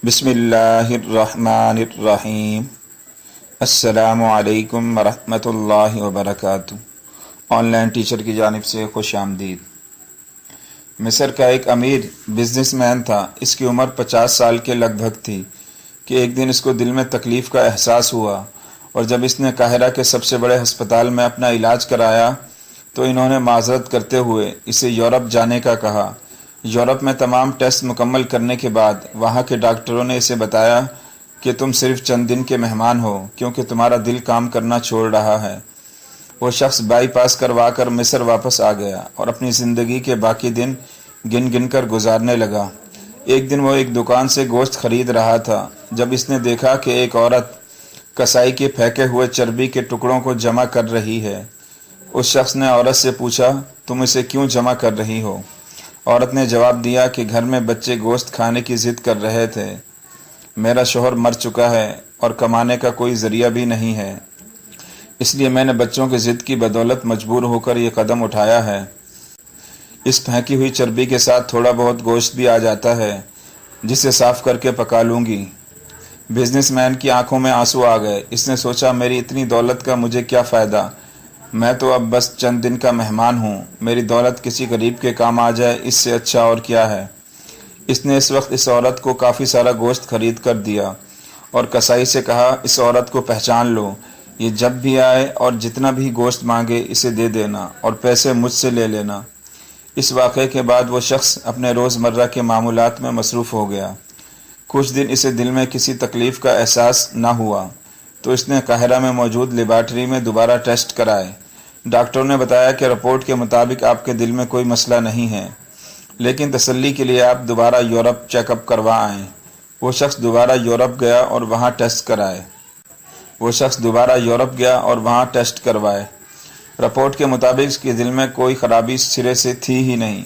بسم اللہ الرحمن الرحیم۔ السلام علیکم ورحمۃ اللہ وبرکاتہ۔ آن لائن ٹیچر کی جانب سے خوش آمدید۔ مصر کا ایک امیر بزنس مین تھا۔ اس کی عمر 50 سال کے لگ بھگ تھی کہ ایک دن اس کو دل میں تکلیف کا احساس ہوا، اور جب اس نے قاہرہ کے سب سے بڑے ہسپتال میں اپنا علاج کرایا تو انہوں نے معذرت کرتے ہوئے اسے یورپ جانے کا کہا۔ یورپ میں تمام ٹیسٹ مکمل کرنے کے بعد وہاں کے ڈاکٹروں نے اسے بتایا کہ تم صرف چند دن کے مہمان ہو، کیونکہ تمہارا دل کام کرنا چھوڑ رہا ہے۔ وہ شخص بائی پاس کروا کر مصر واپس آ گیا اور اپنی زندگی کے باقی دن گن گن کر گزارنے لگا۔ ایک دن وہ ایک دکان سے گوشت خرید رہا تھا جب اس نے دیکھا کہ ایک عورت کسائی کے پھینکے ہوئے چربی کے ٹکڑوں کو جمع کر رہی ہے۔ اس شخص نے عورت سے پوچھا، تم اسے کیوں جمع کر رہی ہو؟ عورت نے جواب دیا کہ گھر میں بچے گوشت کھانے کی ضد کر رہے تھے۔ میرا شوہر مر چکا ہے اور کمانے کا کوئی ذریعہ بھی نہیں ہے، اس لیے میں نے بچوں کی ضد کی بدولت مجبور ہو کر یہ قدم اٹھایا ہے۔ اس پھینکی ہوئی چربی کے ساتھ تھوڑا بہت گوشت بھی آ جاتا ہے جسے صاف کر کے پکا لوں گی۔ بزنس مین کی آنکھوں میں آنسو آ گئے۔ اس نے سوچا، میری اتنی دولت کا مجھے کیا فائدہ؟ میں تو اب بس چند دن کا مہمان ہوں۔ میری دولت کسی غریب کے کام آ جائے، اس سے اچھا اور کیا ہے۔ اس نے اس وقت اس عورت کو کافی سارا گوشت خرید کر دیا اور کسائی سے کہا، اس عورت کو پہچان لو، یہ جب بھی آئے اور جتنا بھی گوشت مانگے اسے دے دینا اور پیسے مجھ سے لے لینا۔ اس واقعے کے بعد وہ شخص اپنے روزمرہ کے معمولات میں مصروف ہو گیا۔ کچھ دن اسے دل میں کسی تکلیف کا احساس نہ ہوا تو اس نے قاہرہ میں موجود لیبارٹری میں دوبارہ ٹیسٹ کرائے۔ ڈاکٹروں نے بتایا کہ رپورٹ کے مطابق آپ کے دل میں کوئی مسئلہ نہیں ہے، لیکن تسلی کے لیے آپ دوبارہ یورپ چیک اپ کروا آئیں۔ وہ شخص دوبارہ یورپ گیا اور وہاں ٹیسٹ کروائے۔ رپورٹ کے مطابق اس کے دل میں کوئی خرابی سرے سے تھی ہی نہیں۔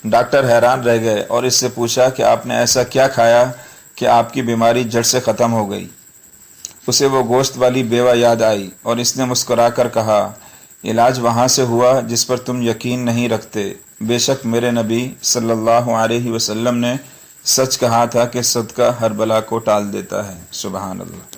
ڈاکٹر حیران رہ گئے اور اس سے پوچھا کہ آپ نے ایسا کیا کھایا کہ آپ کی بیماری جڑ سے ختم ہو گئی؟ اسے وہ گوشت والی بیوہ یاد آئی اور اس نے مسکرا کر کہا، علاج وہاں سے ہوا جس پر تم یقین نہیں رکھتے۔ بے شک میرے نبی صلی اللہ علیہ وسلم نے سچ کہا تھا کہ صدقہ ہر بلا کو ٹال دیتا ہے۔ سبحان اللہ۔